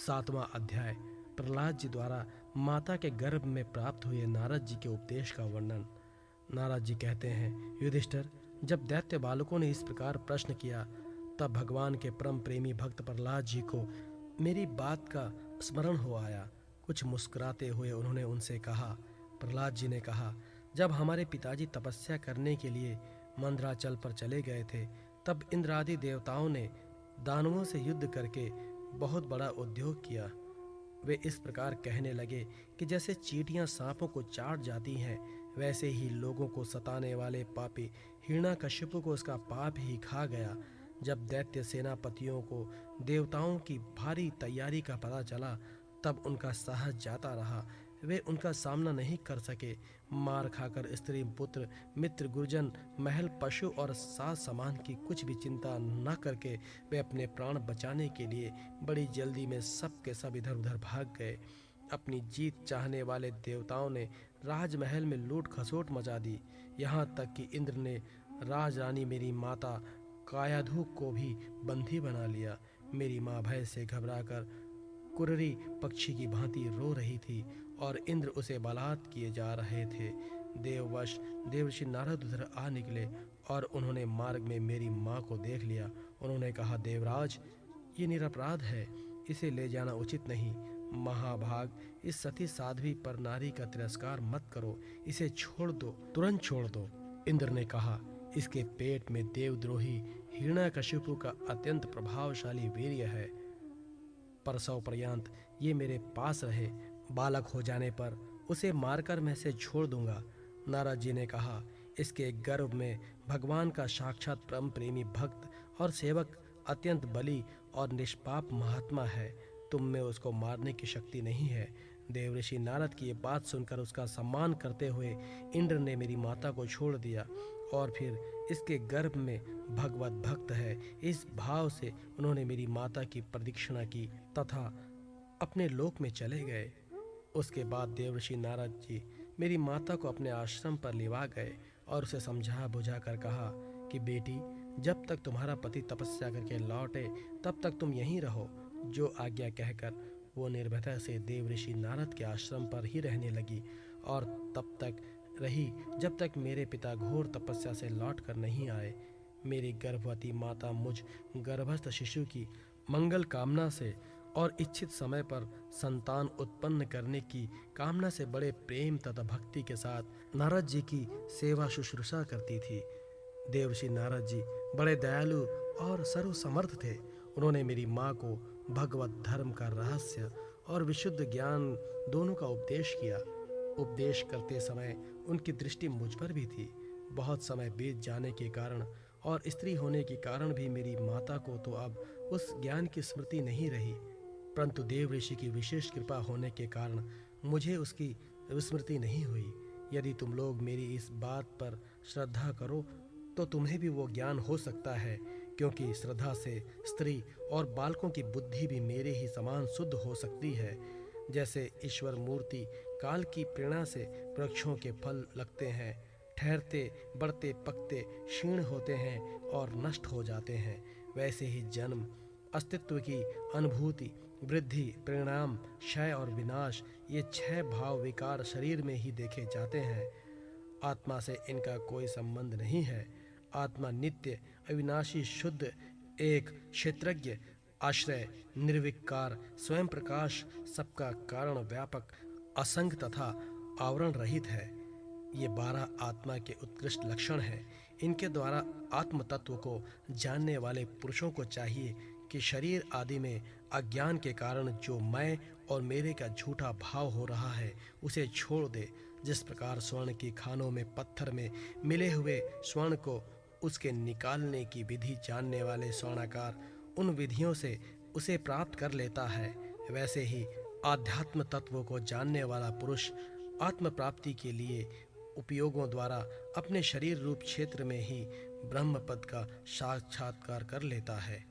7वां अध्याय प्रहलाद जी द्वारा माता के गर्भ में प्राप्त हुए नारद जी के उपदेश का वर्णन। नारद जी कहते हैं, युधिष्ठिर, जब दैत्य बालकों ने इस प्रकार प्रश्न किया तब भगवान के परम प्रेमी भक्त प्रहलाद जी को मेरी बात का स्मरण हो आया। कुछ मुस्कुराते हुए उन्होंने उनसे कहा। प्रहलाद जी ने कहा, जब हमारे पिताजी तपस्या करने के लिए मंदराचल पर चले गए थे तब इंद्र आदि देवताओं ने दानवों से युद्ध करके बहुत बड़ा उद्योग किया। वे इस प्रकार कहने लगे कि जैसे चींटियां सांपों को चाट जाती हैं, वैसे ही लोगों को सताने वाले पापी हिरण्यकशिपु को उसका पाप ही खा गया। जब दैत्य सेनापतियों को देवताओं की भारी तैयारी का पता चला तब उनका साहस जाता रहा। वे उनका सामना नहीं कर सके। मार खाकर स्त्री पुत्र मित्र गुरुजन महल पशु और साज सामान की कुछ भी चिंता न करके वे अपने प्राण बचाने के लिए बड़ी जल्दी में सब के सब इधर उधर भाग गए। अपनी जीत चाहने वाले देवताओं ने राजमहल में लूट खसोट मचा दी। यहाँ तक कि इंद्र ने राजरानी मेरी माता कायाधु को भी बंदी बना लिया। मेरी माँ भय से घबराकर कुररी पक्षी की भांति रो रही थी और इंद्र उसे बलात् किए जा रहे थे। देववश देवर्षि नारद उधर आ निकले और उन्होंने मार्ग में मेरी माँ को देख लिया। उन्होंने कहा, देवराज, ये निरपराध है, इसे ले जाना उचित नहीं। महाभाग, इस सती साध्वी पर नारी का तिरस्कार मत करो, इसे छोड़ दो, तुरंत छोड़ दो। इंद्र ने कहा, इसके पेट में देवद्रोही हिरण्यकशिपु का अत्यंत प्रभावशाली वीर्य है। परसों पर्यंत ये मेरे पास रहे, बालक हो जाने पर उसे मारकर मैं इसे छोड़ दूंगा। नारद जी ने कहा, इसके गर्भ में भगवान का साक्षात परम प्रेमी भक्त और सेवक अत्यंत बली और निष्पाप महात्मा है। तुम में उसको मारने की शक्ति नहीं है। देवऋषि नारद की ये बात सुनकर उसका सम्मान करते हुए इंद्र ने मेरी माता को छोड़ दिया और फिर इसके गर्भ में भगवत भक्त है, इस भाव से उन्होंने मेरी माता की प्रदक्षिणा की तथा अपने लोक में चले गए। उसके बाद देवर्षि नारद जी मेरी माता को अपने आश्रम पर लिवा गए और उसे समझा बुझा कर कहा कि बेटी, जब तक तुम्हारा पति तपस्या करके लौटे तब तक तुम यहीं रहो। जो आज्ञा कहकर वो निर्भयता से देवर्षि नारद के आश्रम पर ही रहने लगी और तब तक रही जब तक मेरे पिता घोर तपस्या से लौट कर नहीं आए। मेरी गर्भवती माता मुझ गर्भस्थ शिशु की मंगल कामना से और इच्छित समय पर संतान उत्पन्न करने की कामना से बड़े प्रेम तथा भक्ति के साथ नारद जी की सेवा शुश्रूषा करती थी। देवर्षि नारद जी बड़े दयालु और सर्वसमर्थ थे। उन्होंने मेरी माँ को भगवत धर्म का रहस्य और विशुद्ध ज्ञान दोनों का उपदेश किया। उपदेश करते समय उनकी दृष्टि मुझ पर भी थी। बहुत समय बीत जाने के कारण और स्त्री होने के कारण भी मेरी माता को तो अब उस ज्ञान की स्मृति नहीं रही, परंतु देव ऋषि की विशेष कृपा होने के कारण मुझे उसकी विस्मृति नहीं हुई। यदि तुम लोग मेरी इस बात पर श्रद्धा करो तो तुम्हें भी वो ज्ञान हो सकता है, क्योंकि श्रद्धा से स्त्री और बालकों की बुद्धि भी मेरे ही समान शुद्ध हो सकती है। जैसे ईश्वर मूर्ति काल की प्रेरणा से वृक्षों के फल लगते हैं, ठहरते बढ़ते पकते क्षीण होते हैं और नष्ट हो जाते हैं, वैसे ही जन्म, अस्तित्व की अनुभूति, वृद्धि, परिणाम, क्षय और विनाश, ये 6 भाव विकार शरीर में ही देखे जाते हैं। आत्मा से इनका कोई संबंध नहीं है। आत्मा नित्य, अविनाशी, शुद्ध, एक क्षेत्रज्ञ, आश्रय, निर्विकार, स्वयं प्रकाश, सबका कारण, व्यापक, असंग तथा आवरण रहित है। ये 12 आत्मा के उत्कृष्ट लक्षण हैं। इनके द्वारा आत्म तत्व को जानने वाले पुरुषों को चाहिए कि शरीर आदि में अज्ञान के कारण जो मैं और मेरे का झूठा भाव हो रहा है उसे छोड़ दे। जिस प्रकार स्वर्ण की खानों में पत्थर में मिले हुए स्वर्ण को उसके निकालने की विधि जानने वाले स्वर्णकार उन विधियों से उसे प्राप्त कर लेता है, वैसे ही आध्यात्म तत्वों को जानने वाला पुरुष आत्म प्राप्ति के लिए उपयोगों द्वारा अपने शरीर रूप क्षेत्र में ही ब्रह्म पद का साक्षात्कार कर लेता है।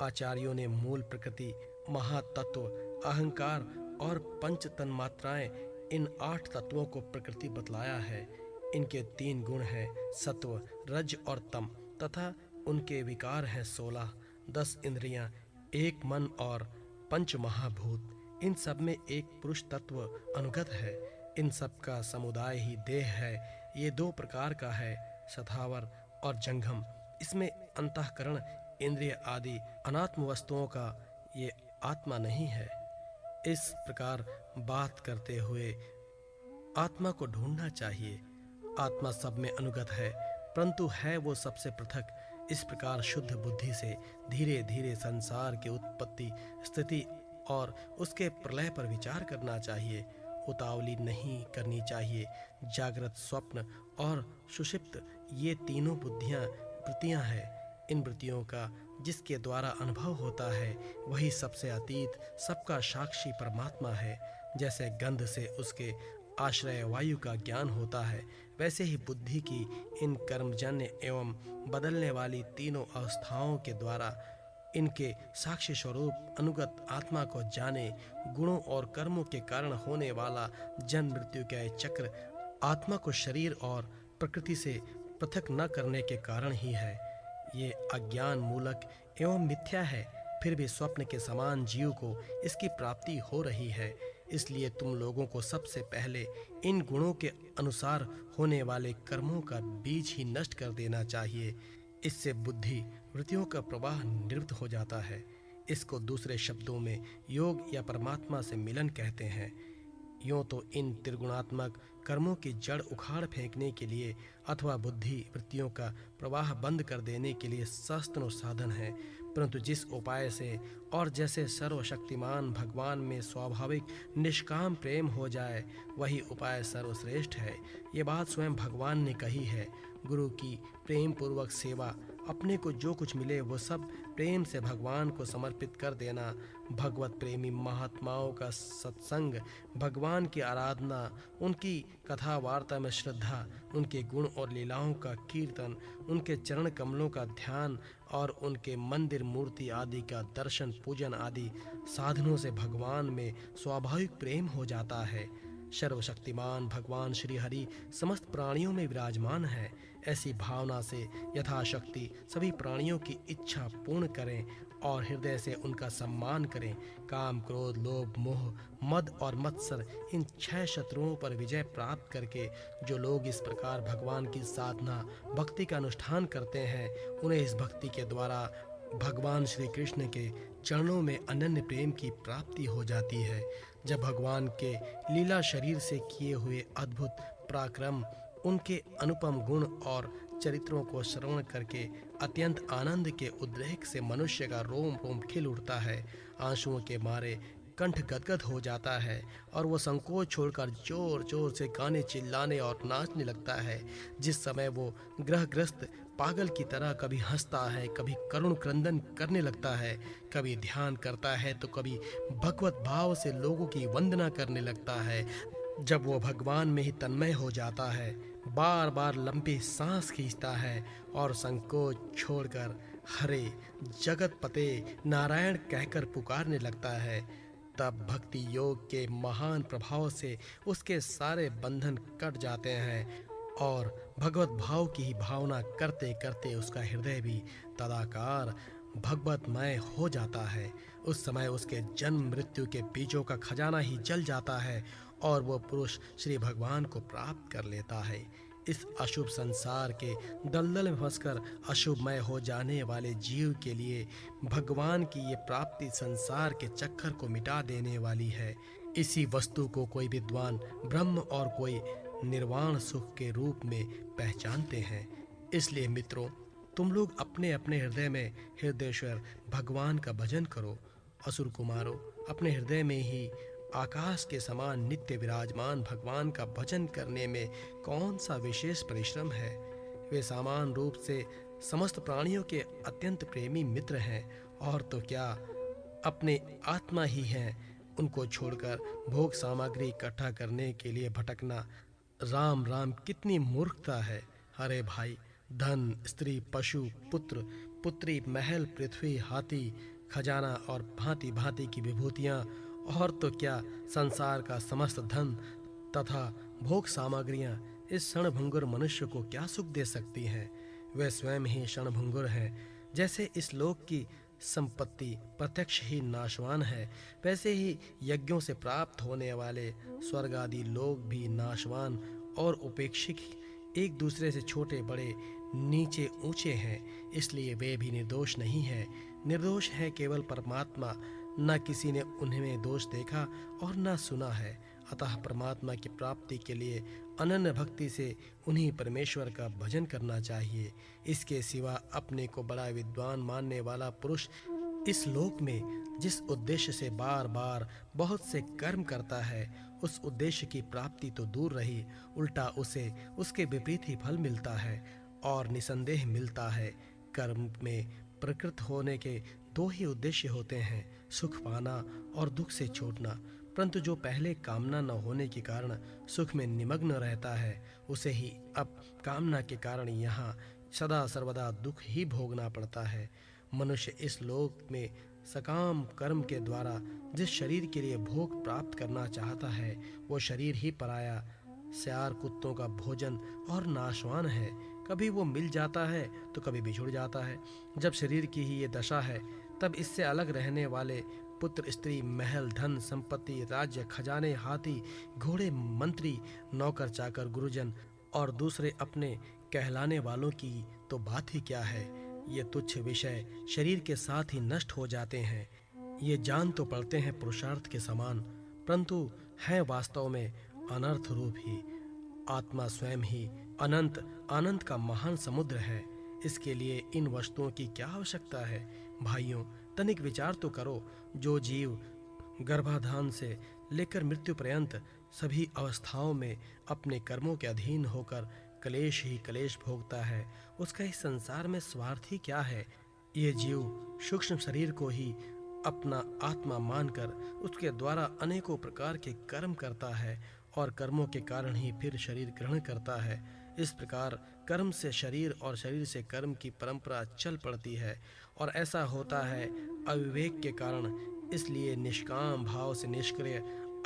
आचार्यों ने मूल प्रकृति, महातत्व, अहंकार और पंच तन्मात्राएं, इन 8 तत्वों को प्रकृति बतलाया है। इनके 3 गुण हैं, सत्व, रज और तम, तथा उनके विकार हैं 16। 10 इंद्रियां, 1 मन और पंच महाभूत, इन सब में एक पुरुष तत्व अनुगत है। इन सब का समुदाय ही देह है। ये दो प्रकार का है, सथावर और जंगम। इसमें अंतःकरण, इंद्रिय आदि अनात्म वस्तुओं का ये आत्मा नहीं है। इस प्रकार बात करते हुए आत्मा को ढूंढना चाहिए। आत्मा सब में अनुगत है, परंतु है वो सबसे पृथक। इस प्रकार शुद्ध बुद्धि से धीरे धीरे संसार की उत्पत्ति, स्थिति और उसके प्रलय पर विचार करना चाहिए। उतावली नहीं करनी चाहिए। जागृत, स्वप्न और सुषुप्त ये तीनों वृत्तियां हैं। इन वृत्तियों का जिसके द्वारा अनुभव होता है वही सबसे अतीत, सबका साक्षी परमात्मा है। जैसे गंध से उसके आश्रय वायु का ज्ञान होता है, वैसे ही बुद्धि की इन कर्मजन्य एवं बदलने वाली तीनों अवस्थाओं के द्वारा इनके साक्षी स्वरूप अनुगत आत्मा को जाने। गुणों और कर्मों के कारण होने वाला जन्म मृत्यु का ये चक्र आत्मा को शरीर और प्रकृति से पृथक न करने के कारण ही है। ये अज्ञान मूलक एवं मिथ्या है, फिर भी स्वप्न के समान जीव को इसकी प्राप्ति हो रही है। इसलिए तुम लोगों को सबसे पहले इन गुणों के अनुसार होने वाले कर्मों का बीज ही नष्ट कर देना चाहिए। इससे बुद्धि वृत्तियों का प्रवाह निवृत्त हो जाता है। इसको दूसरे शब्दों में योग या परमात्मा से मिलन कहते हैं। यूँ तो इन त्रिगुणात्मक कर्मों की जड़ उखाड़ फेंकने के लिए अथवा बुद्धि वृत्तियों का प्रवाह बंद कर देने के लिए सहस्त्रों साधन है, परंतु जिस उपाय से और जैसे सर्वशक्तिमान भगवान में स्वाभाविक निष्काम प्रेम हो जाए वही उपाय सर्वश्रेष्ठ है। ये बात स्वयं भगवान ने कही है। गुरु की प्रेम पूर्वक सेवा, अपने को जो कुछ मिले वो सब प्रेम से भगवान को समर्पित कर देना, भगवत प्रेमी महात्माओं का सत्संग, भगवान की आराधना, उनकी कथा वार्ता में श्रद्धा, उनके गुण और लीलाओं का कीर्तन, उनके चरण कमलों का ध्यान और उनके मंदिर मूर्ति आदि का दर्शन पूजन आदि साधनों से भगवान में स्वाभाविक प्रेम हो जाता है। सर्वशक्तिमान भगवान श्री हरि समस्त प्राणियों में विराजमान है। ऐसी भावना से यथाशक्ति सभी प्राणियों की इच्छा पूर्ण करें और हृदय से उनका सम्मान करें। काम, क्रोध, लोभ, मोह, मद और मत्सर, इन 6 शत्रुओं पर विजय प्राप्त करके जो लोग इस प्रकार भगवान की साधना भक्ति का अनुष्ठान करते हैं, उन्हें इस भक्ति के द्वारा भगवान श्री कृष्ण के चरणों में अनन्य प्रेम की प्राप्ति हो जाती है। जब भगवान के लीला शरीर से किए हुए अद्भुत पराक्रम, उनके अनुपम गुण और चरित्रों को श्रवण करके अत्यंत आनंद के उद्रेक से मनुष्य का रोम रोम खिल उठता है, आंसुओं के मारे कंठ गदगद हो जाता है और वो संकोच छोड़कर जोर जोर से गाने, चिल्लाने और नाचने लगता है। जिस समय वो ग्रहग्रस्त पागल की तरह कभी हंसता है, कभी करुण क्रंदन करने लगता है, कभी ध्यान करता है तो कभी भगवत भाव से लोगों की वंदना करने लगता है। जब वो भगवान में ही तन्मय हो जाता है, बार बार लंबी सांस खींचता है और संकोच छोड़कर हरे जगत पते नारायण कहकर पुकारने लगता है, तब भक्ति योग के महान प्रभाव से उसके सारे बंधन कट जाते हैं और भगवत भाव की ही भावना करते करते उसका हृदय भी तदाकार भगवतमय हो जाता है। उस समय उसके जन्म मृत्यु के बीजों का खजाना ही जल जाता है और वो पुरुष श्री भगवान को प्राप्त कर लेता है। इस अशुभ संसार के दलदल में फंसकर अशुभमय हो जाने वाले जीव के लिए भगवान की ये प्राप्ति संसार के चक्कर को मिटा देने वाली है। इसी वस्तु को कोई विद्वान ब्रह्म और कोई निर्वाण सुख के रूप में पहचानते हैं। इसलिए मित्रों, तुम लोग अपने अपने हृदय में हृदयेश्वर भगवान का भजन करो। असुर कुमारों, अपने हृदय में ही आकाश के समान नित्य विराजमान भगवान का भजन करने में कौन सा विशेष परिश्रम है। वे समान रूप से समस्त प्राणियों के अत्यंत प्रेमी मित्र हैं और तो क्या अपने आत्मा ही हैं। उनको छोड़कर भोग सामग्री इकट्ठा करने के लिए भटकना राम राम कितनी मूर्खता है। अरे भाई, धन, स्त्री, पशु, पुत्र, पुत्री, महल, पृथ्वी, हाथी, खजाना और भांति भांति की विभूतियाँ और तो क्या संसार का समस्त धन तथा भोग सामग्रियाँ इस क्षणभंगुर मनुष्य को क्या सुख दे सकती हैं। वे स्वयं ही क्षणभंगुर हैं। जैसे इस लोक की संपत्ति प्रत्यक्ष ही नाशवान है, वैसे ही यज्ञों से प्राप्त होने वाले स्वर्ग आदि लोग भी नाशवान और उपेक्षित, एक दूसरे से छोटे बड़े नीचे ऊंचे हैं, इसलिए वे भी निर्दोष नहीं हैं। निर्दोष है केवल परमात्मा, न किसी ने उन्हें दोष देखा और न सुना है। अतः परमात्मा की प्राप्ति के लिए अनन्य भक्ति से उन्हीं परमेश्वर का भजन करना चाहिए। इसके सिवा अपने को बड़ा विद्वान मानने वाला पुरुष इस लोक में जिस उद्देश्य से बार बार बहुत से कर्म करता है, उस उद्देश्य की प्राप्ति तो दूर रही, उल्टा उसे उसके विपरीत ही फल मिलता है और निसंदेह मिलता है। कर्म में प्रकृत होने के दो ही उद्देश्य होते हैं, सुख पाना और दुख से छूटना। परंतु जो पहले कामना न होने के कारण सुख में निमग्न रहता है, उसे ही अब कामना के कारण यहाँ सदा सर्वदा दुख ही भोगना पड़ता है। मनुष्य इस लोक में सकाम कर्म के द्वारा जिस शरीर के लिए भोग प्राप्त करना चाहता है, वो शरीर ही पराया स्यार कुत्तों का भोजन और नाशवान है। कभी वो मिल जाता है तो कभी बिछुड़ जाता है। जब शरीर की ही ये दशा है, तब इससे अलग रहने वाले पुत्र स्त्री महल धन संपत्ति राज्य खजाने हाथी घोड़े मंत्री नौकर चाकर गुरुजन और दूसरे अपने कहलाने वालों की तो बात ही क्या है। ये तुच्छ विषय शरीर के साथ ही नष्ट हो जाते हैं। ये जान तो पड़ते हैं पुरुषार्थ के समान, परंतु हैं वास्तव में अनर्थ रूप ही। आत्मा स्वयं ही अनंत आनंद का महान समुद्र है। इसके लिए इन वस्तुओं की क्या आवश्यकता है। भाइयों, तनिक विचार तो करो। जो जीव गर्भाधान से लेकर मृत्यु पर्यंत सभी अवस्थाओं में अपने कर्मों के अधीन होकर कलेश ही कलेश भोगता है, उसका इस संसार में स्वार्थ ही क्या है। ये जीव सूक्ष्म शरीर को ही अपना आत्मा मानकर उसके द्वारा अनेकों प्रकार के कर्म करता है और कर्मों के कारण ही फिर शरीर ग्रहण करता है। इस प्रकार कर्म से शरीर और शरीर से कर्म की परंपरा चल पड़ती है और ऐसा होता है अविवेक के कारण। इसलिए निष्काम भाव से निष्क्रिय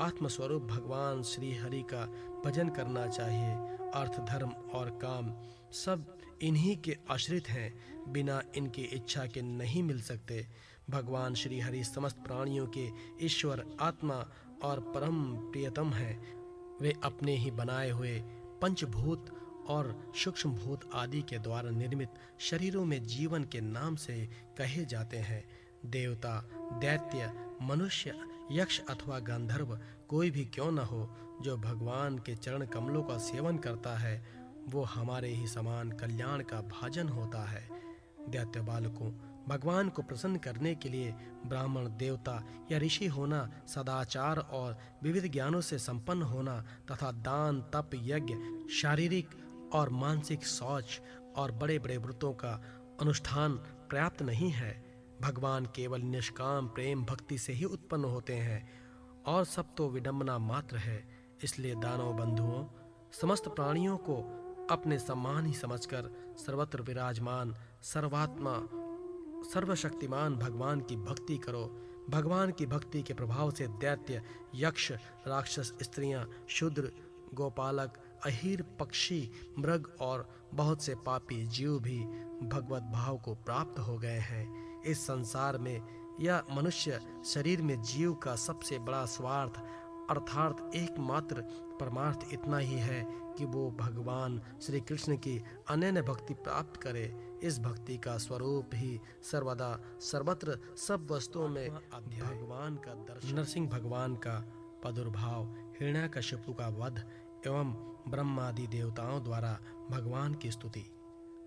आत्मस्वरूप भगवान श्री हरि का भजन करना चाहिए। अर्थ धर्म और काम सब इन्हीं के आश्रित हैं, बिना इनकी इच्छा के नहीं मिल सकते। भगवान श्री हरि समस्त प्राणियों के ईश्वर आत्मा और परम प्रियतम हैं। वे अपने ही बनाए हुए पंचभूत और सूक्ष्म भूत आदि के द्वारा निर्मित शरीरों में जीवन के नाम से कहे जाते हैं। देवता दैत्य मनुष्य यक्ष अथवा गंधर्व कोई भी क्यों न हो, जो भगवान के चरण कमलों का सेवन करता है, वो हमारे ही समान कल्याण का भाजन होता है। दैत्य बालकों, भगवान को प्रसन्न करने के लिए ब्राह्मण देवता या ऋषि होना, सदाचार और विविध ज्ञानों से संपन्न होना तथा दान तप यज्ञ शारीरिक और मानसिक शौच और बड़े बड़े व्रतों का अनुष्ठान पर्याप्त नहीं है। भगवान केवल निष्काम प्रेम भक्ति से ही उत्पन्न होते हैं और सब तो विडंबना मात्र है। इसलिए दानव बंधुओं, समस्त प्राणियों को अपने सम्मान ही समझकर सर्वत्र विराजमान सर्वात्मा सर्वशक्तिमान भगवान की भक्ति करो। भगवान की भक्ति के प्रभाव से दैत्य यक्ष राक्षस स्त्रियां शूद्र गोपालक अहीर पक्षी मृग और बहुत से पापी जीव भी भगवत भाव को प्राप्त हो गए हैं। इस संसार में या मनुष्य शरीर में जीव का सबसे बड़ा स्वार्थ अर्थात एकमात्र परमार्थ इतना ही है कि वो भगवान श्री कृष्ण की अनन्य भक्ति प्राप्त करे। इस भक्ति का स्वरूप ही सर्वदा सर्वत्र सब वस्तुओं में भगवान का दर्शन। नरसिंह भगवान का प्रादुर्भाव, हिरण्यकशिपु का वध एवं ब्रह्मादि देवताओं द्वारा भगवान की स्तुति।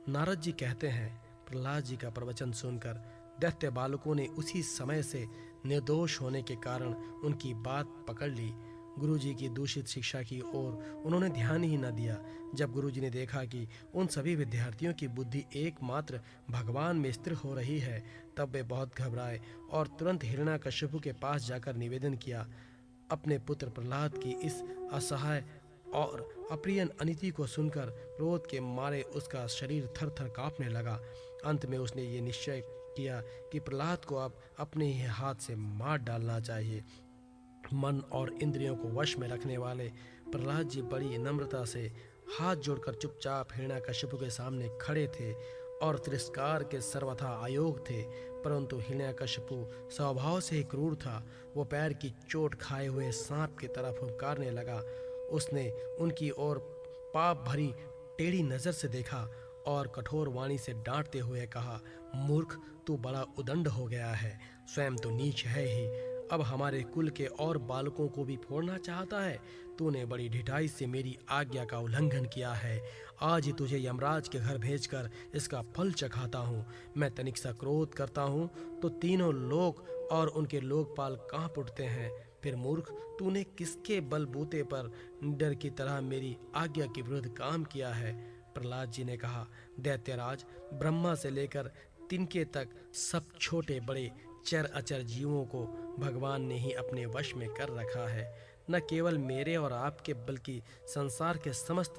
नारद जी कहते हैं, प्रहलाद जी का प्रवचन सुनकर दैत्य बालकों ने उसी समय से निर्दोष होने के कारण उनकी बात पकड़ ली। गुरुजी की दूषित शिक्षा की ओर उन्होंने ध्यान ही न दिया। जब गुरुजी ने देखा कि उन सभी विद्यार्थियों की बुद्धि एकमात्र भगवान में स्थिर हो रही है, तब वे बहुत घबराए और तुरंत हिरण्यकशिपु के पास जाकर निवेदन किया। अपने पुत्र प्रहलाद की इस असहाय और अप्रिय अनीति को सुनकर क्रोध के मारे उसका शरीर थर थर कांपने लगा। अंत में उसने ये निश्चय किया कि प्रहलाद को अब अपने ही हाथ से मार डालना चाहिए। मन और इंद्रियों को वश में रखने वाले प्रहलाद जी बड़ी नम्रता से हाथ जोड़कर चुपचाप हिरण्यकशिपु के सामने खड़े थे और तिरस्कार के सर्वथा अयोग्य थे। परंतु हिरण्यकशिपु स्वभाव से ही क्रूर था। वो पैर की चोट खाए हुए सांप की तरह फुफकारने लगा। उसने उनकी ओर पाप भरी टेढ़ी नजर से देखा और कठोर वाणी से डांटते हुए कहा, मूर्ख, तू बड़ा उदंड हो गया है, स्वयं तो नीच है ही, अब हमारे कुल के और बालकों को भी फोड़ना चाहता है। तूने बड़ी ढिठाई से मेरी आज्ञा का उल्लंघन किया है। आज ही तुझे यमराज के घर भेजकर इसका फल चखाता हूँ। मैं तनिक सा क्रोध करता हूँ तो तीनों लोक और उनके लोकपाल कांप उठते हैं। फिर मूर्ख, तूने किसके बलबूते पर निडर की तरह मेरी आज्ञा के विरुद्ध काम किया है? प्रहलाद जी ने कहा, दैत्यराज, ब्रह्मा से लेकर तिनके तक सब छोटे बड़े चर अचर जीवों को भगवान ने ही अपने वश में कर रखा है। न केवल मेरे और आपके बल्कि संसार के समस्त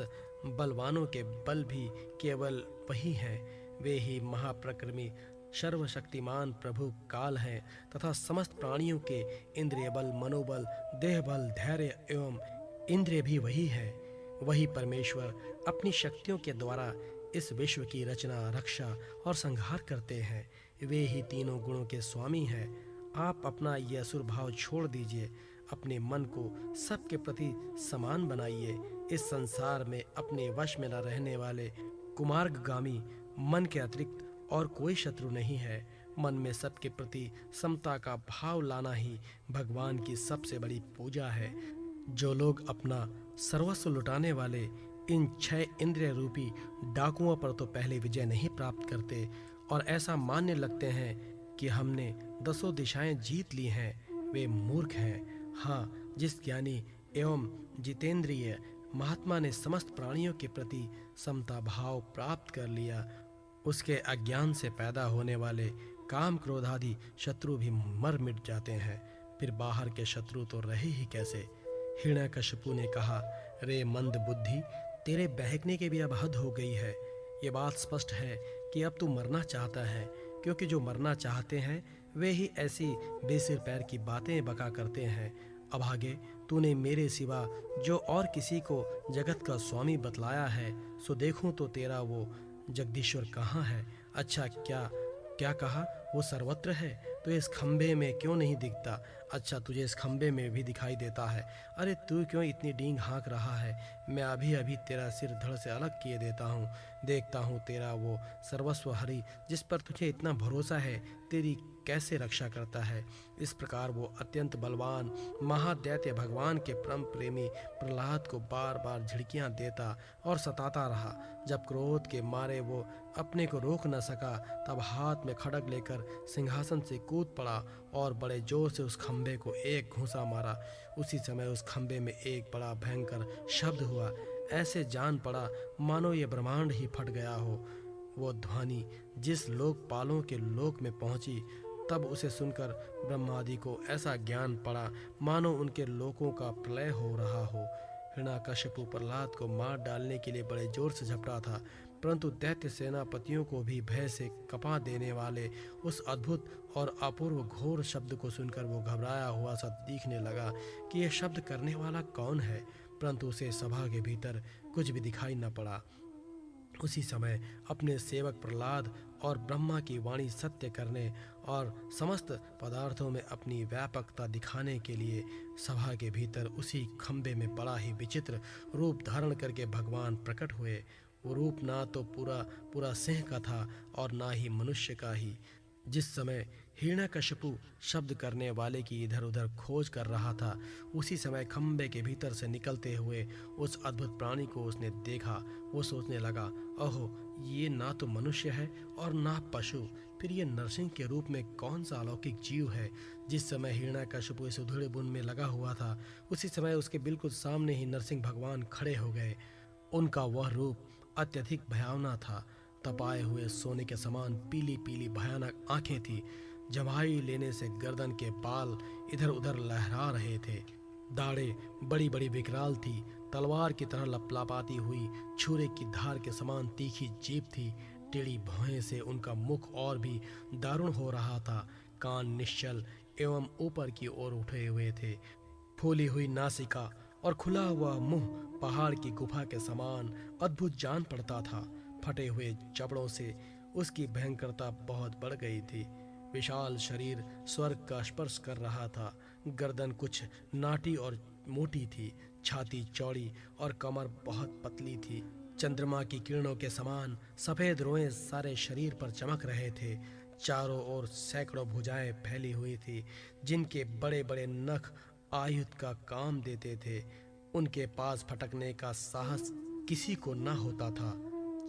बलवानों के बल भी केवल वही हैं। वे ही महाप्रक्रमी सर्वशक्तिमान प्रभु काल हैं तथा समस्त प्राणियों के इंद्रिय बल, मनोबल, देह बल, धैर्य एवं इंद्रिय भी वही है। वही परमेश्वर अपनी शक्तियों के द्वारा इस विश्व की रचना, रक्षा और संहार करते हैं। वे ही तीनों गुणों के स्वामी हैं। आप अपना यह असुर भाव छोड़ दीजिए, अपने मन को सबके प्रति समान बनाइए। इस संसार में अपने वश में न रहने वाले कुमार्गगामी मन के अतिरिक्त और कोई शत्रु नहीं है। मन में सबके प्रति समता का भाव लाना ही भगवान की सबसे बड़ी पूजा है। जो लोग अपना सर्वस्व लुटाने वाले इन 6 इंद्रिय रूपी डाकुओं पर तो पहले विजय नहीं प्राप्त करते और ऐसा मानने लगते हैं कि हमने 10 दिशाएं जीत ली हैं, वे मूर्ख हैं। हाँ, जिस ज्ञानी एवं जितेंद्रिय महात्मा ने समस्त प्राणियों के प्रति समता भाव प्राप्त कर लिया, उसके अज्ञान से पैदा होने वाले काम क्रोध आदि शत्रु भी मर मिट जाते हैं। फिर बाहर के शत्रु तो रहे ही कैसे? हिरण्यकशिपु ने कहा, रे मंद बुद्धि, तेरे बहकने की भी अब हद हो गई है। ये बात स्पष्ट है कि अब तू मरना चाहता है, क्योंकि जो मरना चाहते हैं वे ही ऐसी बेसिर पैर की बातें बका करते हैं। अभागे, तूने मेरे सिवा जो और किसी को जगत का स्वामी बतलाया है, सो देखूं तो तेरा वो जगदीश्वर कहाँ है? अच्छा, क्या कहा? वो सर्वत्र है, तो इस खंबे में क्यों नहीं दिखता? अच्छा, तुझे इस खंबे में भी दिखाई देता है। अरे तू क्यों इतनी डींग हाँक रहा है? मैं अभी अभी तेरा सिर धड़ से अलग किए देता हूँ। देखता हूँ तेरा वो सर्वस्व हरि जिस पर तुझे इतना भरोसा है, तेरी कैसे रक्षा करता है। इस प्रकार वो अत्यंत बलवान महादैत्य भगवान के परम प्रेमी प्रहलाद को बार बार झिड़कियां देता और सताता रहा। जब क्रोध के मारे वो अपने को रोक न सका, तब हाथ में खड्ग लेकर सिंहासन से कूद पड़ा और बड़े जोर से उस खंबे को एक घूंसा मारा। उसी समय उस खंबे में एक बड़ा भयंकर शब्द हुआ। ऐसे जान पड़ा मानो ये ब्रह्मांड ही फट गया हो। वो ध्वनि जिस लोकपालों के लोक में पहुंची, तब उसे सुनकर ब्रह्मादि को ऐसा ज्ञान पड़ा मानो उनके लोकों का प्रलय हो रहा हो। हिरण्यकशिपु प्रहलाद को मार डालने के लिए बड़े जोर से झपटा था, परंतु दैत्य सेनापतियों को भी भय से कपा देने वाले उस अद्भुत और अपूर्व घोर शब्द को सुनकर वो घबराया हुआ सा दिखने लगा कि यह शब्द करने वाला कौन है, परंतु उसे सभा के भीतर कुछ भी दिखाई न पड़ा। उसी समय अपने सेवक प्रहलाद और ब्रह्मा की वाणी सत्य करने और समस्त पदार्थों में अपनी व्यापकता दिखाने के लिए सभा के भीतर उसी खंबे में बड़ा ही विचित्र रूप धारण करके भगवान प्रकट हुए। वो रूप ना तो पूरा सिंह का था और ना ही मनुष्य का ही। जिस समय हिरण्यकशिपु शब्द करने वाले की इधर उधर खोज कर रहा था, उसी समय खंबे के भीतर से निकलते हुए उस अद्भुत प्राणी को उसने देखा। वो सोचने लगा, ओहो, ये ना तो मनुष्य है और ना पशु, फिर ये नरसिंह के रूप में कौन सा अलौकिक जीव है। जिस समय हिरण्यकशिपु इस उधेड़ बुन में लगा हुआ था, उसी समय उसके बिल्कुल सामने ही नरसिंह भगवान खड़े हो गए। उनका वह रूप अत्यधिक भयावना था। तपाए हुए सोने के समान पीली पीली भयानक आंखें थी। जमाई लेने से गर्दन के बाल इधर उधर लहरा रहे थे। दाढ़ें बड़ी बड़ी विकराल थी। तलवार की तरह लपलापाती हुई छुरे की धार के समान तीखी जीभ थी। टेढ़ी भौहें से उनका मुख और भी दारुण हो रहा था। कान निश्चल एवं ऊपर की ओर उठे हुए थे। फूली हुई नासिका और खुला हुआ मुंह पहाड़ की गुफा के समान अद्भुत जान पड़ता था। फटे हुए जबड़ों से उसकी भयंकरता बहुत बढ़ गई थी। विशाल शरीर स्वर्ग का स्पर्श कर रहा था। गर्दन कुछ नाटी और मोटी थी, छाती चौड़ी और कमर बहुत पतली थी। चंद्रमा की किरणों के समान सफेद रोएं सारे शरीर पर चमक रहे थे। चारों ओर सैकड़ों भुजाएं फैली हुई थी, जिनके बड़े बड़े नख आयुध का काम देते थे। उनके पास फटकने का साहस किसी को न होता था।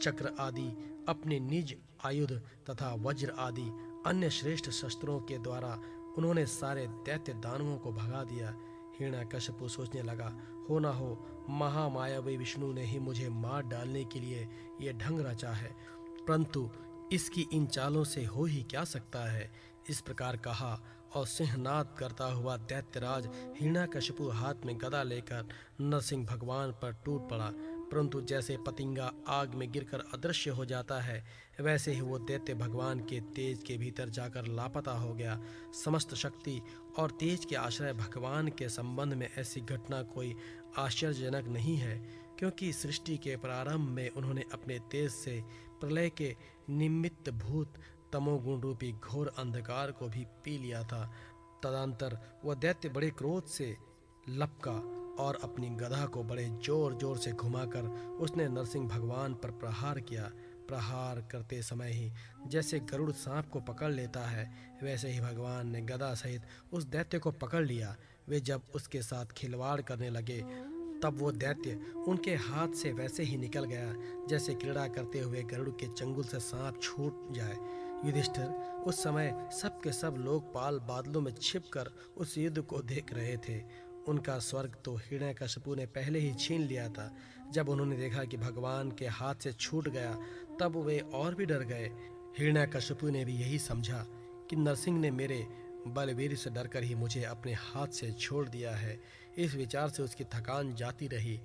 चक्र आदि अपने निज आयुध तथा वज्र आदि अन्य श्रेष्ठ शस्त्रों के द्वारा उन्होंने सारे दैत्य दानवों को भगा दिया। हिरण्यकशिपु सोचने लगा, हो ना हो महामायावी विष्णु ने ही मुझे मार डालने के लिए ये ढंग रचा है, परंतु इसकी इन चालों से हो ही क्या सकता है। इस प्रकार कहा और सिंहनाद करता हुआ दैत्यराज हिरण्यकशिपु हाथ में गदा लेकर नरसिंह भगवान पर टूट पड़ा। परंतु जैसे पतिंगा आग में गिरकर अदृश्य हो जाता है, वैसे ही वो दैत्य भगवान के तेज के भीतर जाकर लापता हो गया। समस्त शक्ति और तेज के आश्रय भगवान के संबंध में ऐसी घटना कोई आश्चर्यजनक नहीं है, क्योंकि सृष्टि के प्रारंभ में उन्होंने अपने तेज से प्रलय के निमित्त भूत तमोगुण रूपी घोर अंधकार को भी पी लिया था। तदंतर वह दैत्य बड़े क्रोध से लपका और अपनी गदा को बड़े जोर जोर से घुमाकर उसने नरसिंह भगवान पर प्रहार किया। प्रहार करते समय ही जैसे गरुड़ सांप को पकड़ लेता है, वैसे ही भगवान ने गदा सहित उस दैत्य को पकड़ लिया। वे जब उसके साथ खिलवाड़ करने लगे, तब वो दैत्य उनके हाथ से वैसे ही निकल गया जैसे क्रीड़ा करते हुए गरुड़ के चंगुल से सांप छूट जाए। युधिष्ठिर उस समय सब के सब लोकपाल बादलों में छिपकर उस युद्ध को देख रहे थे। उनका स्वर्ग तो हिरण्यकशिपु ने पहले ही छीन लिया था। जब उन्होंने देखा कि भगवान के हाथ से छूट गया, तब वे और भी डर गए। हिरण्यकशिपु ने भी यही समझा कि नरसिंह ने मेरे बलवीर से डरकर ही मुझे अपने हाथ से छोड़ दिया है। इस विचार से उसकी थकान जाती रही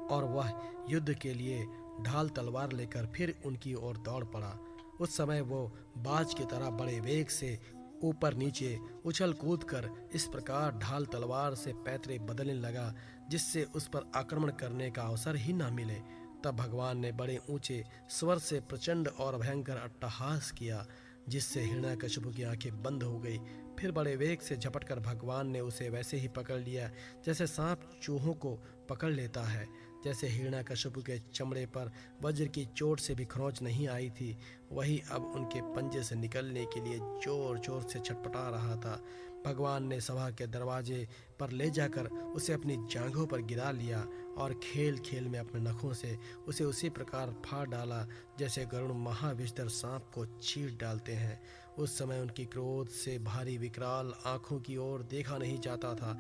और वह युद्ध के लिए ढाल तलवार लेकर फिर उनकी ओर दौड़ पड़ा। उस समय वो बाज की तरह बड़े वेग से ऊपर नीचे उछल कूद कर इस प्रकार ढाल तलवार से पैतरे बदलने लगा जिससे उस पर आक्रमण करने का अवसर ही न मिले। तब भगवान ने बड़े ऊंचे स्वर से प्रचंड और भयंकर अट्टहास किया, जिससे हिरण्यकशिपु की आंखें बंद हो गई। फिर बड़े वेग से झपटकर भगवान ने उसे वैसे ही पकड़ लिया जैसे सांप चूहों को पकड़ लेता है। जैसे हिरण्यकशिपु के चमड़े पर वज्र की चोट से भी खरोंच नहीं आई थी, वही अब उनके पंजे से निकलने के लिए जोर जोर से छटपटा रहा था। भगवान ने सभा के दरवाजे पर ले जाकर उसे अपनी जांघों पर गिरा लिया और खेल खेल में अपने नखों से उसे उसी प्रकार फाड़ डाला जैसे गरुड़ महाविषधर सांप को चीर डालते हैं। उस समय उनकी क्रोध से भारी विकराल आंखों की ओर देखा नहीं जाता था।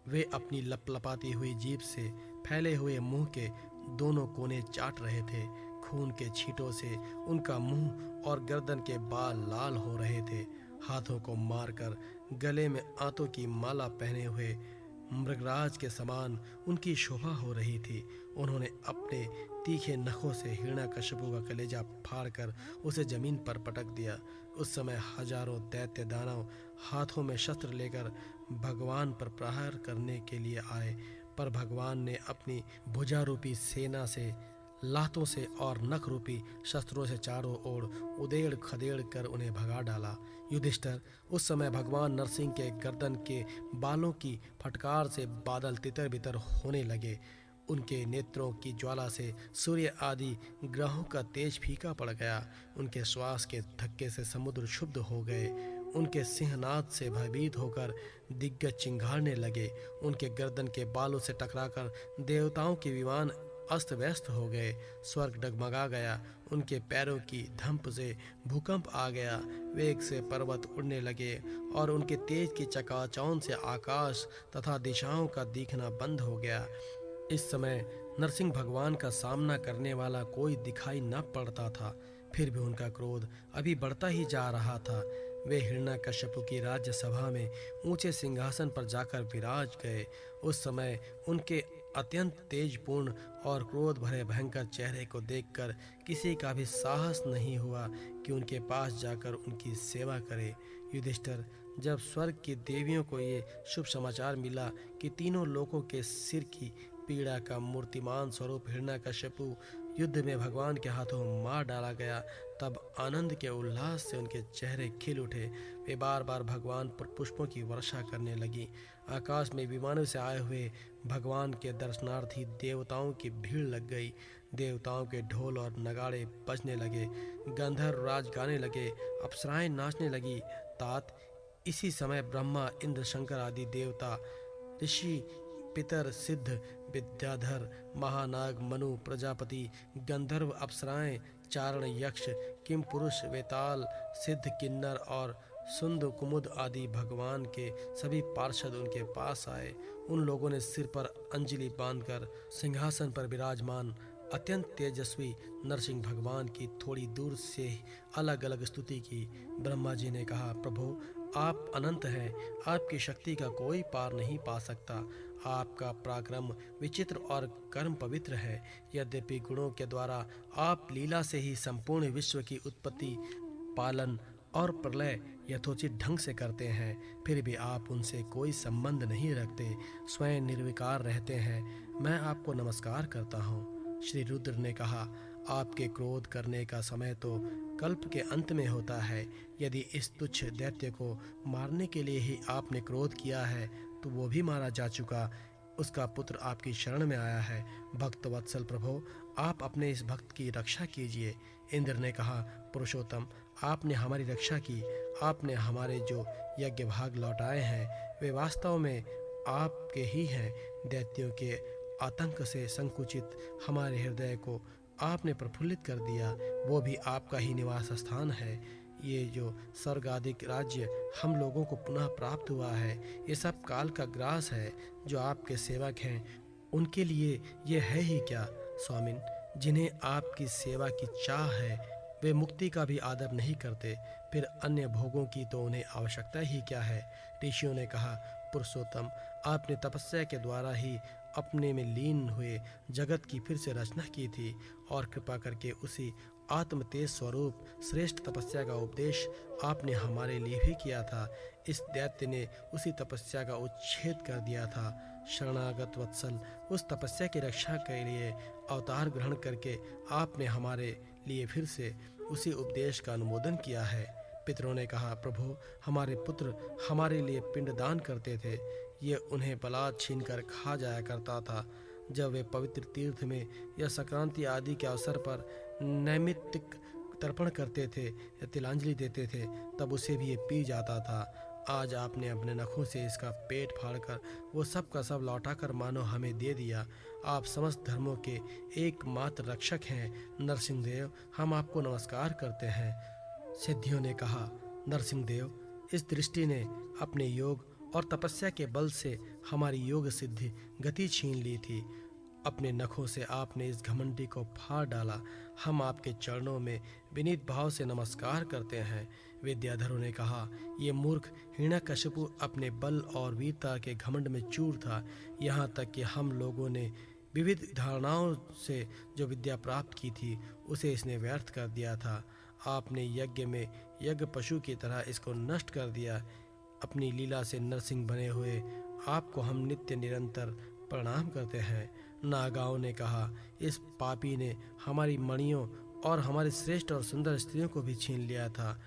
वे अपनी लपलपाती हुई जीभ से फैले हुए मुंह के दोनों कोने चाट रहे थे। खून के छींटों से उनका मुंह और गर्दन के बाल लाल हो रहे थे। हाथों को मारकर गले में आंतों की माला पहने हुए मृगराज के समान उनकी शोभा हो रही थी। उन्होंने अपने तीखे नखों से हिरण्यकशिपु का कलेजा फाड़कर उसे जमीन पर पटक दिया। उस समय हजारों दैत्य दानव हाथों में शस्त्र लेकर भगवान पर प्रहार करने के लिए आए, पर भगवान ने अपनी भुजा रूपी सेना से लातों से और नख रूपी शस्त्रों से चारों ओर उदेड़ खदेड़ कर उन्हें भगा डाला। युधिष्ठिर उस समय भगवान नरसिंह के गर्दन के बालों की फटकार से बादल तितर बितर होने लगे। उनके नेत्रों की ज्वाला से सूर्य आदि ग्रहों का तेज फीका पड़ गया। उनके श्वास के धक्के से समुद्र क्षुब्ध हो गए। उनके सिंहनाद से भयभीत होकर दिग्गज चिंगारने लगे। उनके गर्दन के बालों से टकराकर देवताओं के विमान अस्त व्यस्त हो गए। स्वर्ग डगमगा गया। उनके पैरों की धंप से भूकंप आ गया। वेग से पर्वत उड़ने लगे और उनके तेज की चकाचौंध से आकाश तथा दिशाओं का दिखना बंद हो गया। इस समय नरसिंह भगवान का सामना करने वाला कोई दिखाई न पड़ता था। फिर भी उनका क्रोध अभी बढ़ता ही जा रहा था। वे हिरण्यकशिपु की राज्य सभा में ऊंचे सिंहासन पर जाकर विराज गए। उस समय उनके अत्यंत तेजपूर्ण और क्रोध भरे भयंकर चेहरे को देखकर किसी का भी साहस नहीं हुआ कि उनके पास जाकर उनकी सेवा करे। युधिष्ठिर, जब स्वर्ग की देवियों को ये शुभ समाचार मिला कि तीनों लोकों के सिर की पीड़ा का मूर्तिमान स्वरूप हिरण्यकशिपु युद्ध में भगवान के हाथों मार डाला गया, तब आनंद के उल्लास से उनके चेहरे खिल उठे। वे बार बार भगवान पर पुष्पों की वर्षा करने लगी। आकाश में विमानों से आए हुए भगवान के दर्शनार्थी देवताओं की भीड़ लग गई। देवताओं के ढोल और नगाड़े बजने लगे, गंधर्व राज गाने लगे, अप्सराएं नाचने लगी। तात इसी समय ब्रह्मा, इंद्र, शंकर आदि देवता, ऋषि, पितर, सिद्ध, विद्याधर, महानाग, मनु, प्रजापति, गंधर्व, अप्सराएं, चारण, यक्ष, किम पुरुष, वेताल, सिद्ध, किन्नर और सुंद कुमुद आदि भगवान के सभी पार्षद उनके पास आए। उन लोगों ने सिर पर अंजलि बांधकर सिंहासन पर विराजमान अत्यंत तेजस्वी नरसिंह भगवान की थोड़ी दूर से अलग अलग स्तुति की। ब्रह्मा जी ने कहा, प्रभु आप अनंत हैं, आपकी शक्ति का कोई पार नहीं पा सकता। आपका पराक्रम विचित्र और कर्म पवित्र है। यद्यपि गुणों के द्वारा आप लीला से ही संपूर्ण विश्व की उत्पत्ति, पालन और प्रलय यथोचित ढंग से करते हैं, फिर भी आप उनसे कोई संबंध नहीं रखते, स्वयं निर्विकार रहते हैं। मैं आपको नमस्कार करता हूँ। श्री रुद्र ने कहा, आपके क्रोध करने का समय तो कल्प के अंत में होता है। यदि इस तुच्छ दैत्य को मारने के लिए ही आपने क्रोध किया है, तो वो भी मारा जा चुका। उसका पुत्र आपकी शरण में आया है। भक्त वत्सल प्रभु, आप अपने इस भक्त की रक्षा कीजिए। इंद्र ने कहा, पुरुषोत्तम, आपने हमारी रक्षा की। आपने हमारे जो यज्ञ भाग लौटाए हैं, वे वास्तव में आपके ही हैं। दैत्यों के आतंक से संकुचित हमारे हृदय को आपने प्रफुल्लित कर दिया। वो भी आपका ही निवास स्थान है। ये जो स्वर्गाधिक राज्य हम लोगों को पुनः प्राप्त हुआ है, ये सब काल का ग्रास है। जो आपके सेवक हैं, उनके लिए ये है ही क्या। स्वामिन, जिन्हें आपकी सेवा की चाह है, वे मुक्ति का भी आदर नहीं करते, फिर अन्य भोगों की तो उन्हें आवश्यकता ही क्या है। ऋषियों ने कहा, पुरुषोत्तम, आपने तपस्या के द्वारा ही अपने में लीन हुए जगत की फिर से रचना की थी, और कृपा करके उसी आत्म तेज स्वरूप श्रेष्ठ तपस्या का उपदेश आपने हमारे लिए भी किया था। इस दैत्य ने उसी तपस्या का उच्छेद कर दिया था। शरणागत वत्सल, उस तपस्या की रक्षा के लिए अवतार ग्रहण करके आपने हमारे लिए फिर से उसी उपदेश का अनुमोदन किया है। पितरों ने कहा, प्रभु, हमारे पुत्र हमारे लिए पिंडदान करते थे। ये उन्हें बलात् छीन कर खा जाया करता था। जब वे पवित्र तीर्थ में या संक्रांति आदि के अवसर पर नैमित्तिक तर्पण करते थे या तिलांजलि देते थे, तब उसे भी ये पी जाता था। आज आपने अपने नखों से इसका पेट फाड़कर वो सब का सब लौटाकर मानो हमें दे दिया। आप समस्त धर्मों के एकमात्र रक्षक हैं। नरसिंहदेव, हम आपको नमस्कार करते हैं। सिद्धियों ने कहा, नरसिंहदेव, इस दृष्टि ने अपने योग और तपस्या के बल से हमारी योग सिद्धि गति छीन ली थी। अपने नखों से आपने इस घमंडी को फाड़ डाला। हम आपके चरणों में विनीत भाव से नमस्कार करते हैं। विद्याधरों ने कहा, ये मूर्ख हिरण्यकशिपु अपने बल और वीरता के घमंड में चूर था। यहाँ तक कि हम लोगों ने विविध धारणाओं से जो विद्या प्राप्त की थी, उसे इसने व्यर्थ कर दिया था। आपने यज्ञ में यज्ञ पशु की तरह इसको नष्ट कर दिया। अपनी लीला से नरसिंह बने हुए आपको हम नित्य निरंतर प्रणाम करते हैं। नागाओं ने कहा, इस पापी ने हमारी मणियों और हमारी श्रेष्ठ और सुंदर स्त्रियों को भी छीन लिया था।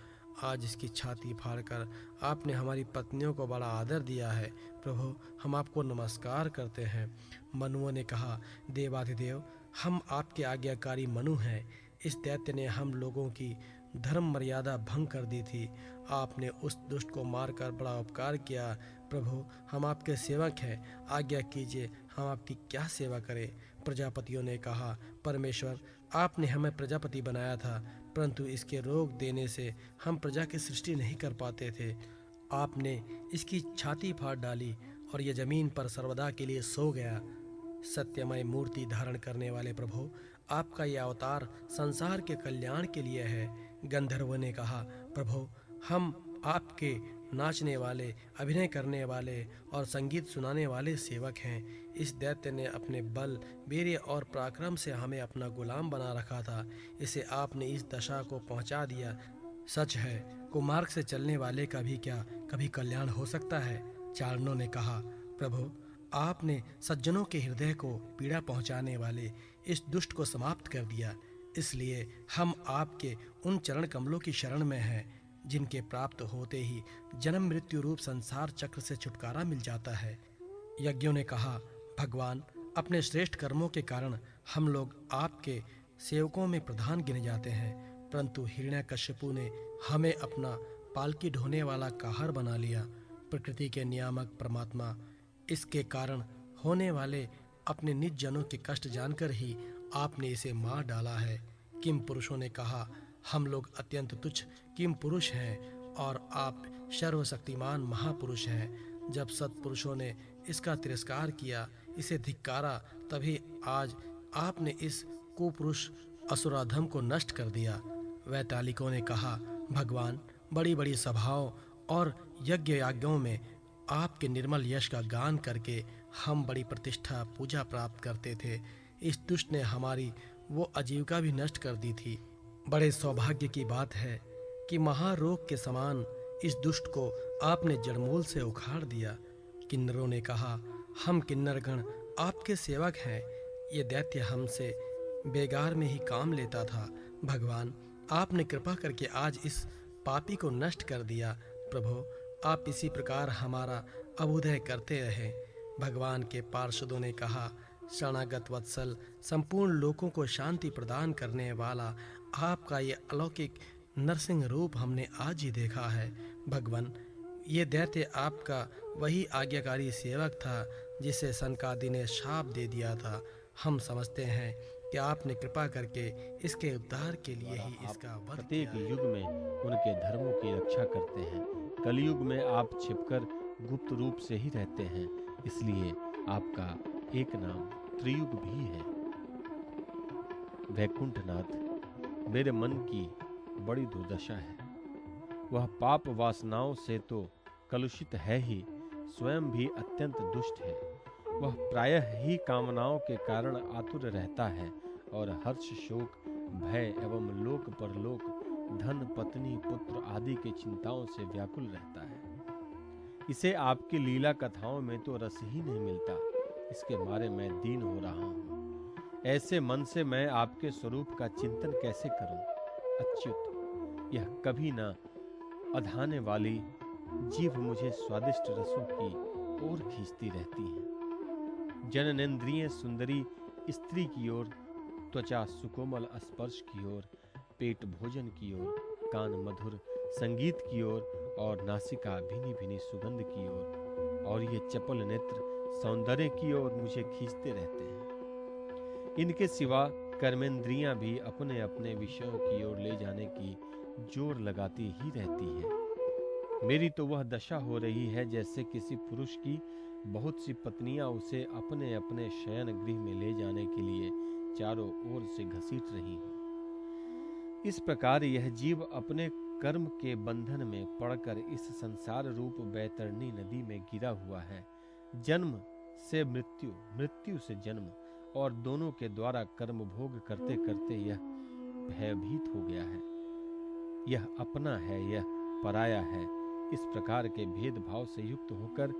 आज इसकी छाती फाड़कर आपने हमारी पत्नियों को बड़ा आदर दिया है। प्रभु, हम आपको नमस्कार करते हैं। मनुओं ने कहा, देवाधिदेव, हम आपके आज्ञाकारी मनु हैं। इस दैत्य ने हम लोगों की धर्म मर्यादा भंग कर दी थी। आपने उस दुष्ट को मारकर बड़ा उपकार किया। प्रभु, हम आपके सेवक हैं, आज्ञा कीजिए, हम आपकी क्या सेवा करें। प्रजापतियों ने कहा, परमेश्वर, आपने हमें प्रजापति बनाया था, परंतु इसके रोक देने से हम प्रजा की सृष्टि नहीं कर पाते थे। आपने इसकी छाती फाड़ डाली और यह जमीन पर सर्वदा के लिए सो गया। सत्यमय मूर्ति धारण करने वाले प्रभु, आपका यह अवतार संसार के कल्याण के लिए है। गंधर्व ने कहा, प्रभु, हम आपके नाचने वाले, अभिनय करने वाले और संगीत सुनाने वाले सेवक हैं। इस दैत्य ने अपने बल, वीर्य और पराक्रम से हमें अपना गुलाम बना रखा था। इसे आपने इस दशा को पहुंचा दिया। सच है, कुमार्ग से चलने वाले का भी क्या कभी कल्याण हो सकता है। चारणों ने कहा, प्रभु, आपने सज्जनों के हृदय को पीड़ा पहुंचाने वाले इस दुष्ट को समाप्त कर दिया। इसलिए हम आपके उन चरण कमलों की शरण में हैं जिनके प्राप्त होते ही जन्म मृत्यु रूप संसार चक्र से छुटकारा मिल जाता है। यज्ञों ने कहा, भगवान, अपने श्रेष्ठ कर्मों के कारण हम लोग आपके सेवकों में प्रधान गिने जाते हैं, परंतु हिरण्यकश्यपु ने हमें अपना पालकी ढोने वाला काहर बना लिया। प्रकृति के नियामक परमात्मा, इसके कारण होने वाले अपने निज जनों के कष्ट जानकर ही आपने इसे मार डाला है। किम पुरुषों ने कहा, हम लोग अत्यंत तुच्छ किम पुरुष हैं और आप सर्वशक्तिमान महापुरुष हैं। जब सत्पुरुषों ने इसका तिरस्कार किया, इसे धिक्कारा, तभी आज आपने इस कुपुरुष असुराधम को नष्ट कर दिया। वैतालिकों ने कहा, भगवान, बड़ी बड़ी सभाओं और यज्ञ यागों में आपके निर्मल यश का गान करके हम बड़ी प्रतिष्ठा पूजा प्राप्त करते थे। इस दुष्ट ने हमारी वो आजीविका भी नष्ट कर दी थी। बड़े सौभाग्य की बात है कि महारोग के समान इस दुष्ट को आपने जड़मूल से उखाड़ दिया। किन्नरों ने कहा, हम किन्नरगण आपके सेवक हैं। ये दैत्य हमसे बेगार में ही काम लेता था। भगवान, आपने कृपा करके आज इस पापी को नष्ट कर दिया। प्रभु, आप इसी प्रकार हमारा अभ्युदय करते रहे। भगवान के पार्षदों ने कहा, शरणागत वत्सल, संपूर्ण लोकों को शांति प्रदान करने वाला आपका ये अलौकिक नरसिंह रूप हमने आज ही देखा है। भगवान, ये दैत्य आपका वही आज्ञाकारी सेवक था जिसे सनकादि ने शाप दे दिया था। हम समझते हैं कि आपने कृपा करके इसके उद्धार के लिए ही इसका वध प्रत्येक किया है। युग में उनके धर्मों की रक्षा करते हैं। कलयुग में आप छिपकर गुप्त रूप से ही रहते हैं, इसलिए आपका एक नाम त्रियुग भी है। वैकुंठनाथ, मेरे मन की बड़ी दुर्दशा है। वह पाप वासनाओं से तो कलुषित है ही, स्वयं भी अत्यंत दुष्ट है। वह प्रायः ही कामनाओं के कारण आतुर रहता है और हर्ष, शोक, भय एवं लोक परलोक, धन, पत्नी, पुत्र आदि के चिंताओं से व्याकुल रहता है। इसे आपकी लीला कथाओं में तो रस ही नहीं मिलता। इसके मारे मैं दीन हो रहा हूँ। ऐसे मन से मैं आपके स्वरूप का चिंतन कैसे करूं? अच्युत, यह कभी न अधाने वाली जीभ मुझे स्वादिष्ट रसों की ओर खींचती रहती है। जननेंद्रिय सुंदरी स्त्री की ओर, त्वचा सुकोमल स्पर्श की ओर, पेट भोजन की ओर, कान मधुर संगीत की ओर और नासिका भीनी भीनी सुगंध की ओर, और ये चपल नेत्र सौंदर्य की ओर मुझे खींचते रहते हैं। इनके सिवा कर्मेंद्रियां भी अपने अपने विषयों की ओर ले जाने की जोर लगाती ही रहती है। मेरी तो वह दशा हो रही है जैसे किसी पुरुष की बहुत सी पत्नियां उसे अपने अपने शयन गृह में ले जाने के लिए चारों ओर से घसीट रही हैं। इस प्रकार यह जीव अपने कर्म के बंधन में पड़कर इस संसार रूप बैतरणी नदी में गिरा हुआ है। जन्म से मृत्यु, मृत्यु से जन्म, और दोनों के द्वारा कर्म भोग करते करते यह भयभीत हो गया है। यह अपना है, यह पराया है। इस प्रकार के भेदभाव से युक्त होकर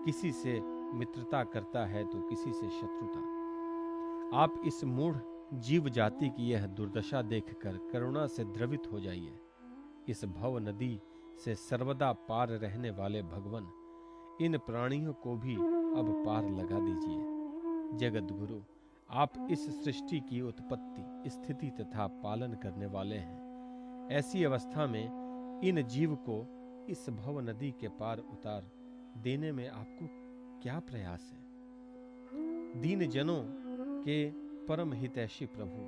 किसी से मित्रता करता है तो किसी से शत्रुता। आप इस मूढ़ जीव जाति की यह दुर्दशा देखकर करुणा से द्रवित हो जाइए। इस भव नदी से सर्वदा पार रहने वाले भगवान, इन प्राणियों को भी अब पार लगा दीजिए। जगत गुरु, आप इस सृष्टि की उत्पत्ति, स्थिति तथा पालन करने वाले हैं। ऐसी अवस्था में इन जीव को इस भव नदी के पार उतार देने में आपको क्या प्रयास है? दीन जनों के परम हितैषी प्रभु,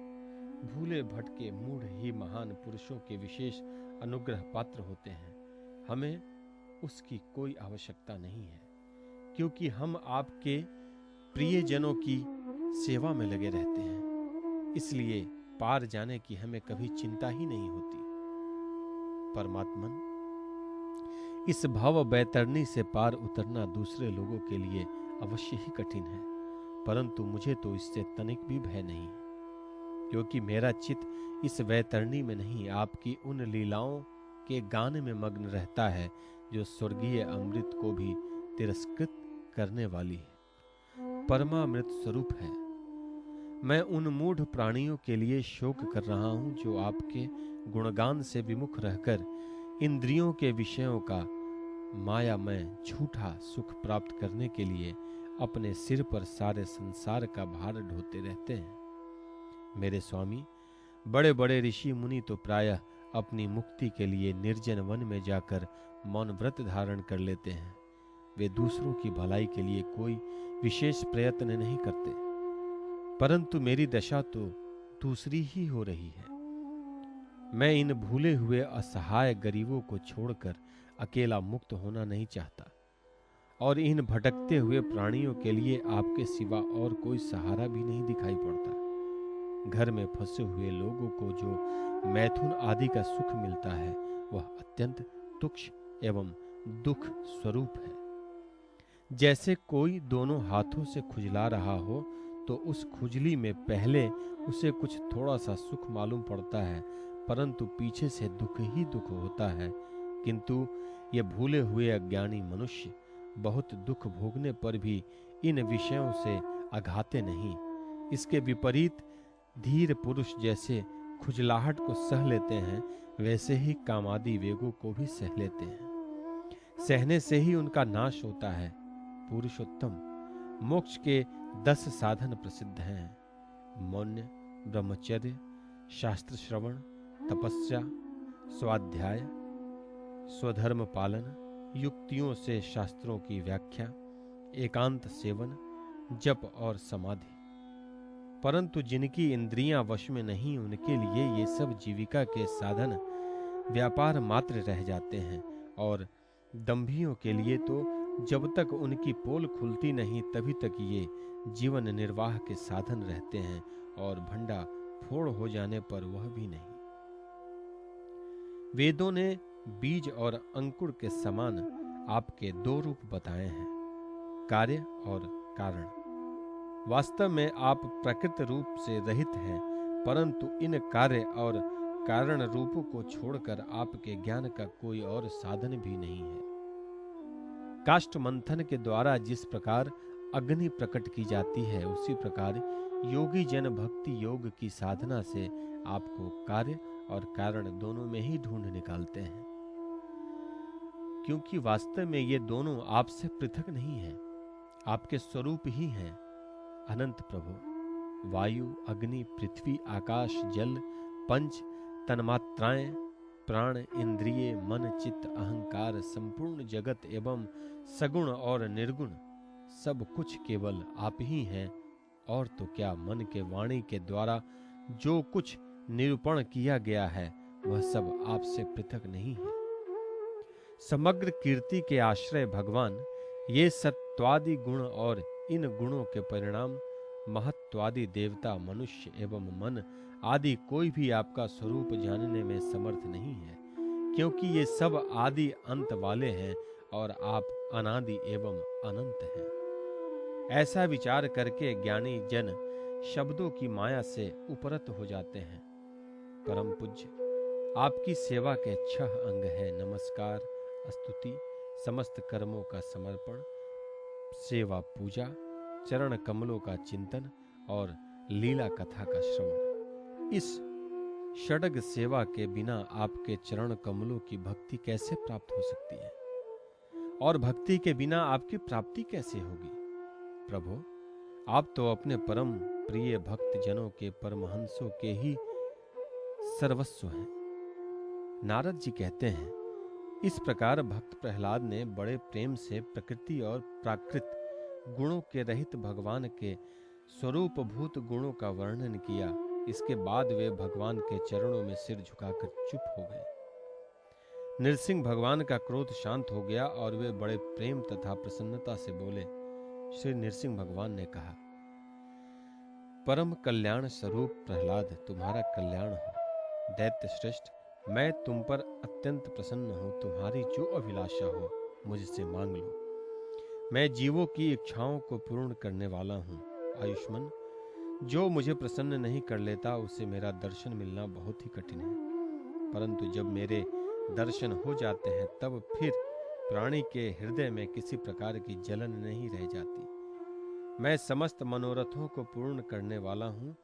भूले भटके मूढ़ ही महान पुरुषों के विशेष अनुग्रह पात्र होते हैं। हमें उसकी कोई आवश्यकता नहीं है, क्योंकि हम आपके प्रिय जनों की सेवा में लगे रहते हैं। इसलिए पार जाने की हमें कभी चिंता ही नहीं होती। परमात्मन, इस भव बैतरणी से पार उतरना दूसरे लोगों के लिए अवश्य ही कठिन है, परंतु मुझे तो इससे तनिक भी भय नहीं, क्योंकि मेरा चित्त इस वैतरणी में नहीं, आपकी उन लीलाओं के गान में मग्न रहता है जो स्वर्गीय अमृत को भी तिरस्कृत करने वाली है। परमामृत स्वरूप है। मैं उन मूढ़ प्राणियों के लिए शोक कर रहा हूं जो आपके गुणगान से विमुख रहकर इंद्रियों के विषयों का मायामय झूठा सुख प्राप्त करने के लिए अपने सिर पर सारे संसार का भार ढोते रहते हैं। मेरे स्वामी, बड़े बड़े ऋषि मुनि तो प्रायः अपनी मुक्ति के लिए निर्जन वन में जाकर मौन व्रत धारण कर लेते हैं। वे दूसरों की भलाई के लिए कोई विशेष प्रयत्न नहीं करते, परंतु मेरी दशा तो दूसरी ही हो रही है। मैं इन भूले हुए असहाय गरीबों को छोड़कर अकेला मुक्त होना नहीं चाहता, और इन भटकते हुए प्राणियों के लिए आपके सिवा और कोई सहारा भी नहीं दिखाई पड़ता। घर में फंसे हुए लोगों को जो मैथुन आदि का सुख मिलता है वह अत्यंत तुच्छ एवं दुख स्वरूप है। जैसे कोई दोनों हाथों से खुजला रहा हो तो उस खुजली में पहले उसे कुछ थोड़ा सा सुख मालूम पड़ता है, परंतु पीछे से दुख ही दुख होता है। किंतु ये भूले हुए अज्ञानी मनुष्य बहुत दुख भोगने पर भी इन विषयों से आघाते नहीं। इसके विपरीत धीर पुरुष जैसे खुजलाहट को सह लेते हैं, वैसे ही कामादि वेगों को भी सह लेते हैं। सहने से ही उनका नाश होता है। पुरुषोत्तम, मोक्ष के 10 साधन प्रसिद्ध हैं। मौन, ब्रह्मचर्य, शास्त्र श्रवण, तपस्या, स्वाध्याय, स्वधर्म पालन, युक्तियों से शास्त्रों की व्याख्या, एकांत सेवन, जप और समाधि। परंतु जिनकी इंद्रियां वश में नहीं, उनके लिए ये सब जीविका के साधन व्यापार मात्र रह जाते हैं, और दंभियों के लिए तो जब तक उनकी पोल खुलती नहीं तभी तक ये जीवन निर्वाह के साधन रहते हैं, और भंडा फोड़ हो जाने पर वह भी नहीं। वेदों ने बीज और अंकुर के समान आपके 2 रूप बताए हैं, कार्य और कारण। वास्तव में आप प्रकृत रूप से रहित हैं, परंतु इन कार्य और कारण रूपों को छोड़कर आपके ज्ञान का कोई और साधन भी नहीं है। काष्ठ मंथन के द्वारा जिस प्रकार अग्नि प्रकट की जाती है, उसी प्रकार योगी जन भक्ति योग की साधना से आपको कार्य और कारण दोनों में ही ढूंढ निकालते हैं, क्योंकि वास्तव में ये दोनों आपसे पृथक नहीं हैं, आपके स्वरूप ही हैं। अनंत प्रभु, वायु, अग्नि, पृथ्वी, आकाश, जल, पंच तन्मात्राएं, प्राण, इंद्रिय, मन, चित्त, अहंकार, संपूर्ण जगत एवं सगुण और निर्गुण सब कुछ केवल आप ही हैं। और तो क्या, मन के वाणी के द्वारा जो कुछ निरूपण किया गया है वह सब आपसे पृथक नहीं है। समग्र कीर्ति के आश्रय भगवान, ये सत्वादि गुण और इन गुणों के परिणाम महत्वादि देवता, मनुष्य एवं मन आदि कोई भी आपका स्वरूप जानने में समर्थ नहीं है, क्योंकि ये सब आदि अंत वाले हैं और आप अनादि एवं अनंत हैं। ऐसा विचार करके ज्ञानी जन शब्दों की माया से उपरत हो जाते हैं। परम पूज्य, आपकी सेवा के 6 अंग है: नमस्कार, स्तुति, समस्त कर्मों का समर्पण, सेवा पूजा, चरण कमलों का चिंतन और लीला कथा का श्रवण। इस षडग सेवा के बिना आपके चरण कमलों की भक्ति कैसे प्राप्त हो सकती है, और भक्ति के बिना आपकी प्राप्ति कैसे होगी? प्रभु, आप तो अपने परम प्रिय भक्त जनों के परमहंसों के ही सर्वस्व हैं। नारद जी कहते हैं, इस प्रकार भक्त प्रहलाद ने बड़े प्रेम से प्रकृति और प्राकृत गुणों के रहित भगवान के स्वरूप भूत गुणों का वर्णन किया। इसके बाद वे भगवान के चरणों में सिर झुकाकर चुप हो गए। नृसिंह भगवान का क्रोध शांत हो गया और वे बड़े प्रेम तथा प्रसन्नता से बोले। श्री नृसिंह भगवान ने कहा, परम कल्याण स्वरूप प्रहलाद, तुम्हारा कल्याण हो। दैत्य श्रेष्ठ, मैं तुम पर अत्यंत प्रसन्न हूं। तुम्हारी जो अभिलाषा हो मुझसे मांग लो। मैं जीवों की इच्छाओं को पूर्ण करने वाला हूं। आयुष्मान, जो मुझे प्रसन्न नहीं कर लेता उसे मेरा दर्शन मिलना बहुत ही कठिन है, परंतु जब मेरे दर्शन हो जाते हैं तब फिर प्राणी के हृदय में किसी प्रकार की जलन नहीं रह जाती। मैं समस्त मनोरथों को पूर्ण करने वाला हूँ,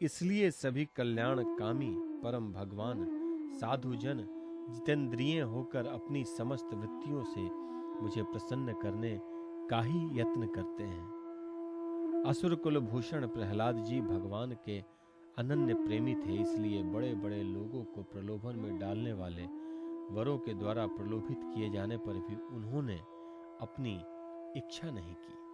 इसलिए सभी कल्याणकामी परम भगवान साधुजन जितेंद्रिय होकर अपनी समस्त वृत्तियों से मुझे प्रसन्न करने का ही यत्न करते हैं। असुर कुल भूषण प्रहलाद जी भगवान के अनन्य प्रेमी थे, इसलिए बड़े बड़े लोगों को प्रलोभन में डालने वाले वरों के द्वारा प्रलोभित किए जाने पर भी उन्होंने अपनी इच्छा नहीं की।